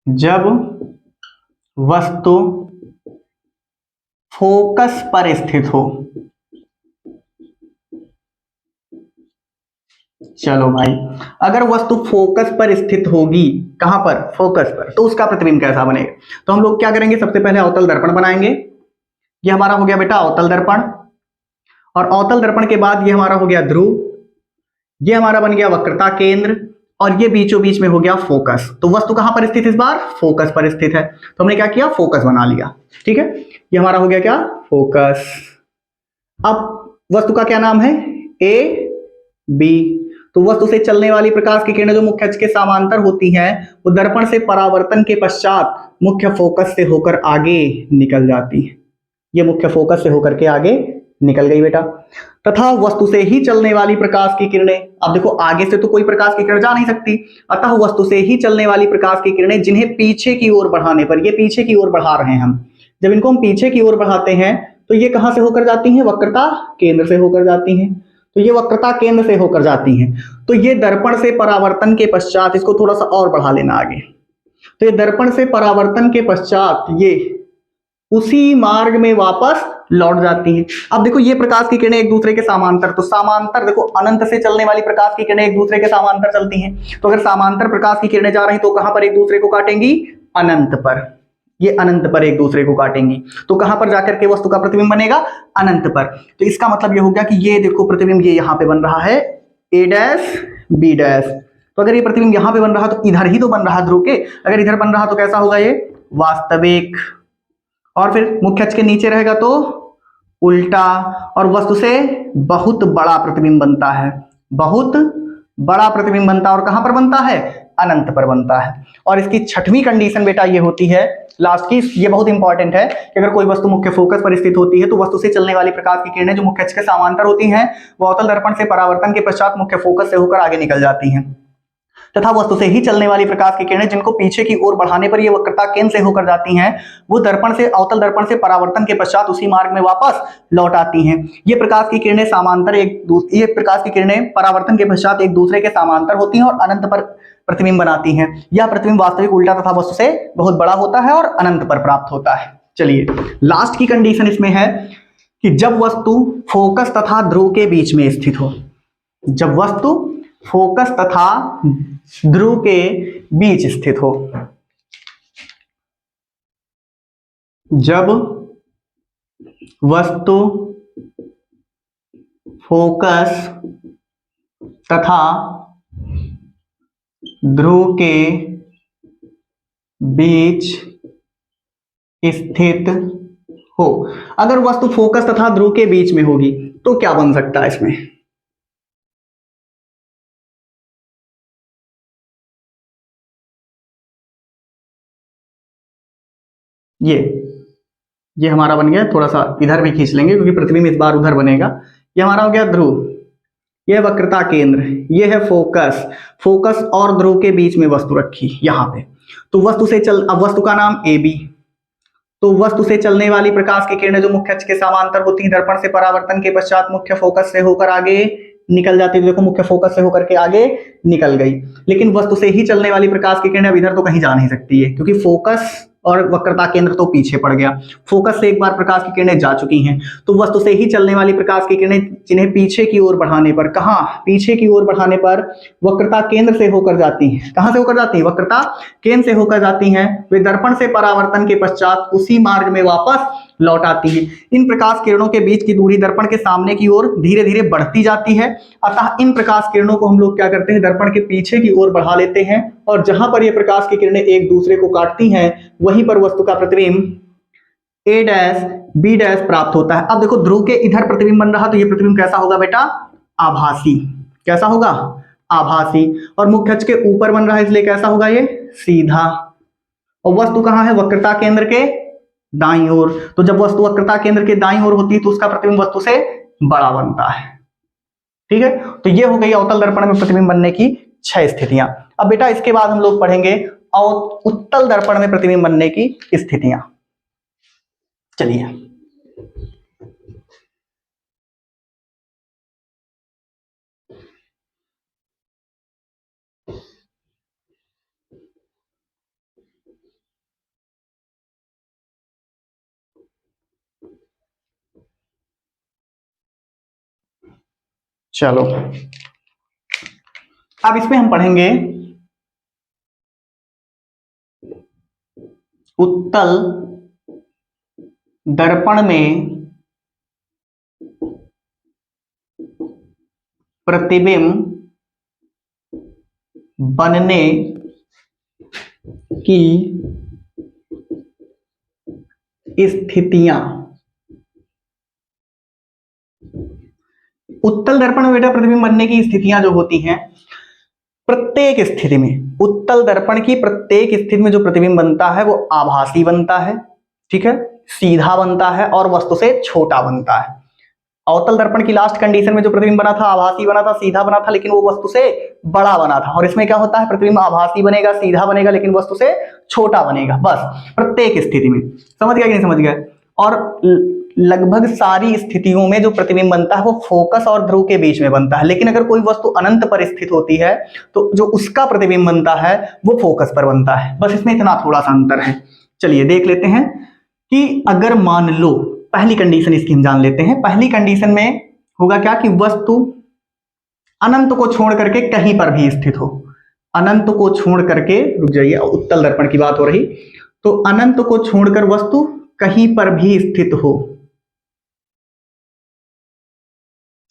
जब वस्तु फोकस पर स्थित हो, चलो भाई, अगर वस्तु फोकस पर स्थित होगी, कहां पर, फोकस पर, तो उसका प्रतिबिंब कैसा बनेगा। तो हम लोग क्या करेंगे, सबसे पहले अवतल दर्पण बनाएंगे। ये हमारा हो गया बेटा अवतल दर्पण, और अवतल दर्पण के बाद ये हमारा हो गया ध्रुव, ये हमारा बन गया वक्रता केंद्र, और ये बीचों बीच में हो गया फोकस। तो वस्तु कहां पर स्थित, इस बार फोकस पर स्थित है, तो हमने क्या किया, फोकस बना लिया। ठीक है, ये हमारा हो गया क्या, फोकस। अब वस्तु का क्या नाम है, ए बी। तो वस्तु से चलने वाली प्रकाश की किरणें जो मुख्य अक्ष के समांतर होती हैं वो दर्पण से परावर्तन के पश्चात मुख्य फोकस से होकर आगे निकल जाती है। ये मुख्य फोकस से होकर के आगे निकल गई बेटा। तथा वस्तु से ही चलने वाली प्रकाश की किरणें, अब देखो आगे से तो कोई प्रकाश की किरण जा नहीं सकती, अतः वस्तु से ही चलने वाली प्रकाश की किरणें जिन्हें पीछे की ओर बढ़ाने पर, ये पीछे की ओर बढ़ा रहे हैं हम, जब इनको हम पीछे की ओर बढ़ाते हैं तो ये कहां से होकर जाती हैं, वक्रता केंद्र से होकर जाती हैं। तो ये वक्रता केंद्र से होकर जाती हैं, तो ये दर्पण से परावर्तन के पश्चात, इसको थोड़ा सा और बढ़ा लेना आगे, तो ये दर्पण से परावर्तन के पश्चात ये उसी मार्ग में वापस लौट जाती हैं। अब देखो ये प्रकाश की किरणें एक दूसरे के समांतर, तो समांतर देखो अनंत से चलने वाली प्रकाश की किरणें एक दूसरे के समांतर चलती हैं, तो अगर समांतर प्रकाश की किरणें जा रही तो कहां पर एक दूसरे को काटेंगी, अनंत पर। ये अनंत पर एक दूसरे को काटेंगी, तो कहां पर जाकर के वस्तु का प्रतिबिंब बनेगा, अनंत पर। तो इसका मतलब ये हो गया कि ये देखो प्रतिबिंब ये यहां पे बन रहा है, ए डैश बी डैश। तो अगर ये प्रतिबिंब यहां पे बन रहा तो इधर ही तो बन रहा ध्रुव के, अगर इधर बन रहा तो कैसा होगा, ये वास्तविक। और फिर मुख्य अक्ष के नीचे रहेगा तो उल्टा, और वस्तु से बहुत बड़ा प्रतिबिंब बनता है, बहुत बड़ा प्रतिबिंब बनता है और कहां पर बनता है, अनंत पर बनता है। और इसकी छठवीं कंडीशन बेटा ये होती है लास्ट की, ये बहुत इंपॉर्टेंट है कि अगर कोई वस्तु मुख्य फोकस पर स्थित होती है तो वस्तु से चलने वाली प्रकाश की किरणें जो मुख्य अक्ष के समांतर होती हैं वो अवतल दर्पण से परावर्तन के पश्चात मुख्य फोकस से होकर आगे निकल जाती हैं, तथा वस्तु से ही चलने वाली प्रकाश की किरणें जिनको पीछे की ओर बढ़ाने पर ये वक्रता केंद्र से होकर जाती हैं वो दर्पण से अवतल दर्पण से परावर्तन के पश्चात उसी मार्ग में वापस लौट आती हैं। ये प्रकाश की किरणें समांतर ये प्रकाश की किरणें परावर्तन के पश्चात एक दूसरे के समांतर होती हैं और अनंत पर प्रतिबिंब बनाती हैं। यह प्रतिबिंब वास्तविक उल्टा तथा वस्तु से बहुत बड़ा होता है और अनंत पर प्राप्त होता है। चलिए लास्ट की कंडीशन इसमें है कि जब वस्तु फोकस तथा ध्रुव के बीच में स्थित हो, जब वस्तु फोकस तथा ध्रुव के बीच स्थित हो, जब वस्तु फोकस तथा ध्रुव के बीच स्थित हो। अगर वस्तु फोकस तथा ध्रुव के बीच में होगी तो क्या बन सकता है इसमें, ये हमारा बन गया, थोड़ा सा इधर भी खींच लेंगे क्योंकि प्रतिबिंब इस बार उधर बनेगा। ये हमारा हो गया ध्रुव, ये वक्रता केंद्र, ये है फोकस, फोकस और ध्रुव के बीच में वस्तु रखी यहां पे। तो वस्तु से अब वस्तु का नाम ए बी, तो वस्तु से चलने वाली प्रकाश की किरणें जो मुख्य अक्ष के समांतर होती हैं दर्पण से परावर्तन के पश्चात मुख्य फोकस से होकर आगे निकल जाती है। देखो मुख्य फोकस से होकर के आगे निकल गई, लेकिन वस्तु से ही चलने वाली प्रकाश की किरणें अब इधर तो कहीं जा नहीं सकती है क्योंकि फोकस और वक्रता केंद्र तो पीछे पड़ गया। फोकस से एक बार प्रकाश की किरणें जा चुकी हैं, तो वस्तु से ही चलने वाली प्रकाश की किरणें जिन्हें पीछे की ओर बढ़ाने पर, कहां, पीछे की ओर बढ़ाने पर वक्रता केंद्र से होकर जाती हैं। कहां से होकर जाती हैं, वक्रता केंद्र से होकर जाती हैं। वे दर्पण से परावर्तन के पश्चात उसी मार्ग में वापस लौट आती है। इन प्रकाश किरणों के बीच की दूरी दर्पण के सामने की ओर धीरे धीरे बढ़ती जाती है, अतः इन प्रकाश किरणों को हम लोग क्या करते हैं, दर्पण के पीछे की ओर बढ़ा लेते हैं और जहां पर ये प्रकाश की किरणें एक दूसरे को काटती हैं वहीं पर वस्तु का प्रतिबिंब ए डैश बी डैश प्राप्त होता है। अब देखो ध्रुव के इधर प्रतिबिंब बन रहा, तो ये प्रतिबिंब कैसा होगा बेटा, आभासी। कैसा होगा, आभासी। और मुख्य अक्ष के ऊपर बन रहा है इसलिए कैसा होगा, ये सीधा। और वस्तु कहां है, वक्रता केंद्र के दाईं ओर। तो जब वस्तु वक्रता केंद्र के दाईं ओर होती है तो उसका प्रतिबिंब वस्तु से बड़ा बनता है। ठीक है, तो ये हो गई अवतल दर्पण में प्रतिबिंब बनने की 6 स्थितियां। अब बेटा इसके बाद हम लोग पढ़ेंगे उत्तल दर्पण में प्रतिबिंब बनने की स्थितियां। चलिए चलो अब इसमें हम पढ़ेंगे उत्तल दर्पण में प्रतिबिंब बनने की स्थितियां। उत्तल दर्पण में बेटा प्रतिबिंब बनने की स्थितियां जो होती हैं, प्रत्येक स्थिति में उत्तल दर्पण की प्रत्येक स्थिति में जो प्रतिबिंब बनता है वो आभासी बनता है, ठीक है, सीधा बनता है और वस्तु से छोटा बनता है। अवतल दर्पण की लास्ट कंडीशन में जो प्रतिबिंब बना था आभासी बना था, सीधा बना था, लेकिन वो वस्तु से बड़ा बना था। और इसमें क्या होता है, प्रतिबिंब आभासी बनेगा, सीधा बनेगा, लेकिन वस्तु से छोटा बनेगा, बस प्रत्येक स्थिति में। समझ गया कि नहीं समझ गया। और लगभग सारी स्थितियों में जो प्रतिबिंब बनता है वो फोकस और ध्रुव के बीच में बनता है, लेकिन अगर कोई वस्तु अनंत पर स्थित होती है तो जो उसका प्रतिबिंब बनता है वो फोकस पर बनता है। बस इसमें इतना थोड़ा सा अंतर है। चलिए देख लेते हैं कि अगर मान लो, पहली कंडीशन इसकी हम जान लेते हैं। पहली कंडीशन में होगा क्या कि वस्तु अनंत को छोड़ करके कहीं पर भी स्थित हो। अनंत को छोड़ करके, रुक जाइए, उत्तल दर्पण की बात हो रही, तो अनंत को छोड़कर वस्तु कहीं पर भी स्थित हो।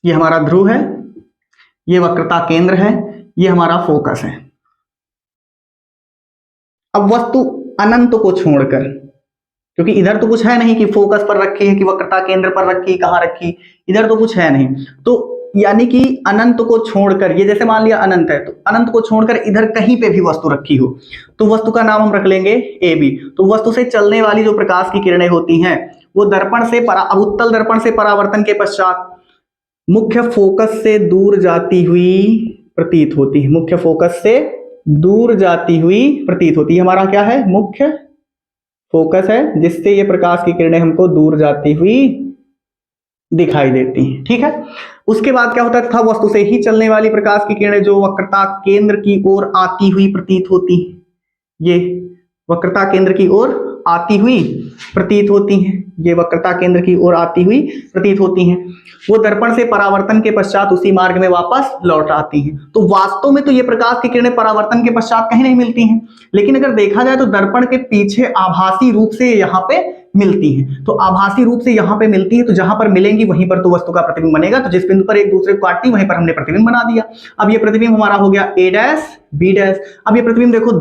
ये हमारा ध्रुव है, ये वक्रता केंद्र है, ये हमारा फोकस है। अब वस्तु अनंत को छोड़कर, क्योंकि इधर तो कुछ है नहीं कि फोकस पर रखी है कि वक्रता केंद्र पर रखी, कहां रखी, इधर तो कुछ है नहीं, तो यानी कि अनंत को छोड़कर, ये जैसे मान लिया अनंत है तो अनंत को छोड़कर इधर कहीं पे भी वस्तु रखी हो तो वस्तु का नाम हम रख लेंगे ए बी। तो वस्तु से चलने वाली जो प्रकाश की किरणें होती हैं वो दर्पण से अब उत्तल दर्पण से परावर्तन के पश्चात मुख्य फोकस से दूर जाती हुई प्रतीत होती है। मुख्य फोकस से दूर जाती हुई प्रतीत होती है। हमारा क्या है, मुख्य फोकस है, जिससे ये प्रकाश की किरणें हमको दूर जाती हुई दिखाई देती हैं। ठीक है, उसके बाद क्या होता था, वस्तु से ही चलने वाली प्रकाश की किरणें जो वक्रता केंद्र की ओर आती हुई प्रतीत होती हैं, ये वक्रता केंद्र की ओर आती हुई प्रतीत होती हैं, ये वक्रता केंद्र की ओर आती हुई प्रतीत होती हैं। वो दर्पण से परावर्तन के पश्चात उसी मार्ग में वापस लौट आती हैं। तो वास्तव में तो ये प्रकाश की किरणें परावर्तन के पश्चात कहीं नहीं मिलती हैं, लेकिन अगर देखा जाए तो दर्पण के पीछे आभासी रूप से यहाँ पे मिलती हैं। तो आभासी रूप से यहाँ पे मिलती है, तो जहां पर मिलेंगी वहीं पर तो वस्तु का प्रतिबिंब बनेगा। तो जिस बिंदु पर एक दूसरे को काटती वहीं पर हमने प्रतिबिंब बना दिया। अब ये प्रतिबिंब हमारा हो गया ए डैश बी डैश। अब ये प्रतिबिंब देखो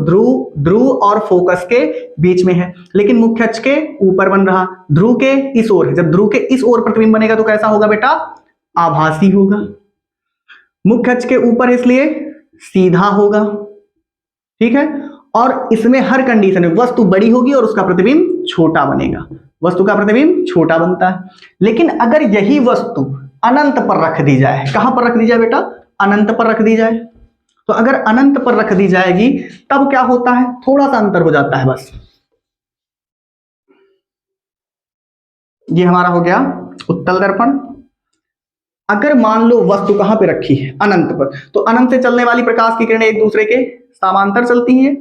ध्रुव और फोकस के बीच में है, लेकिन मुख्य अक्ष के ऊपर बन रहा, ध्रुव के इस ओर है। जब ध्रुव के इस ओर प्रतिबिंब बनेगा तो कैसा होगा बेटा, आभासी होगा। मुख्य अक्ष के ऊपर इसलिए सीधा होगा। ठीक है, और इसमें हर कंडीशन में वस्तु बड़ी होगी और उसका प्रतिबिंब छोटा बनेगा, वस्तु का प्रतिबिंब छोटा बनता है। लेकिन अगर यही वस्तु अनंत पर रख दी जाए, कहां पर रख दी जाए बेटा, अनंत पर रख दी जाए, तो अगर अनंत पर रख दी जाएगी तब क्या होता है, थोड़ा सा अंतर हो जाता है बस। ये हमारा हो गया उत्तल दर्पण। अगर मान लो वस्तु कहां पे रखी है, अनंत पर, तो अनंत से चलने वाली प्रकाश की किरणें एक दूसरे के समांतर चलती हैं।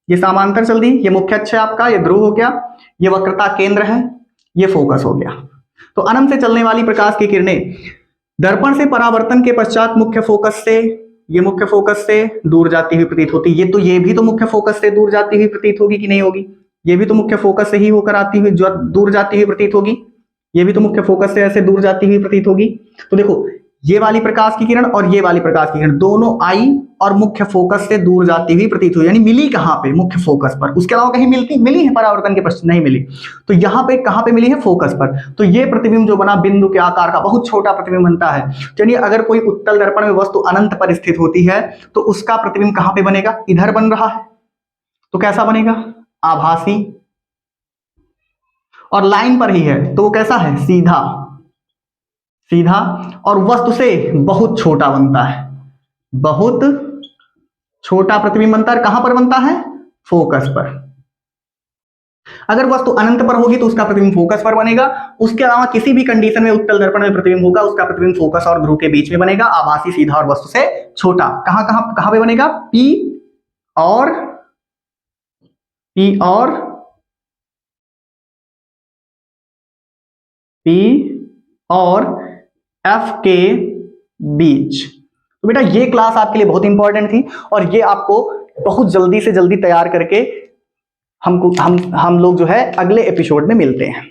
ये समांतर चलती, ये मुख्य अक्ष है आपका, ये ध्रुव हो गया, ये वक्रता केंद्र है, ये फोकस हो गया। तो अनंत से चलने वाली प्रकाश की किरणें दर्पण से परावर्तन के पश्चात मुख्य फोकस से, ये मुख्य फोकस से दूर जाती हुई प्रतीत होती है। ये भी तो मुख्य फोकस से दूर जाती हुई प्रतीत होगी कि नहीं होगी, ये भी तो मुख्य फोकस से ही होकर आती हुई जो दूर जाती हुई प्रतीत होगी, ये भी तो मुख्य फोकस से ऐसे दूर जाती हुई प्रतीत होगी। तो देखो ये वाली प्रकाश की किरण और ये वाली प्रकाश की किरण दोनों आई और मुख्य फोकस से दूर जाती हुई प्रतीत हुई, यानी मिली कहां पे, मुख्य फोकस पर। उसके अलावा कहीं मिली है परावर्तन के पश्चात, नहीं मिली। तो यहां पे कहां पे मिली है, फोकस पर। तो ये प्रतिबिंब जो बना बिंदु के आकार का बहुत छोटा प्रतिबिंब बनता है। चलिए, अगर कोई उत्तल दर्पण में वस्तु अनंत पर स्थित होती है तो उसका प्रतिबिंब कहां पे बनेगा, इधर बन रहा है, तो कैसा बनेगा, आभासी। और लाइन पर ही है तो वो कैसा है, सीधा सीधा। और वस्तु से बहुत छोटा बनता है, बहुत छोटा प्रतिबिंब बनता है। कहां पर बनता है, फोकस पर। अगर वस्तु अनंत पर होगी तो उसका प्रतिबिंब फोकस पर बनेगा। उसके अलावा किसी भी कंडीशन में उत्तल दर्पण में प्रतिबिंब होगा, उसका प्रतिबिंब फोकस और ध्रुव के बीच में बनेगा, आभासी, सीधा और वस्तु से छोटा। कहां पे बनेगा, पी और एफ के बीच। तो बेटा ये क्लास आपके लिए बहुत इंपॉर्टेंट थी और ये आपको बहुत जल्दी से जल्दी तैयार करके हम लोग जो है अगले एपिसोड में मिलते हैं।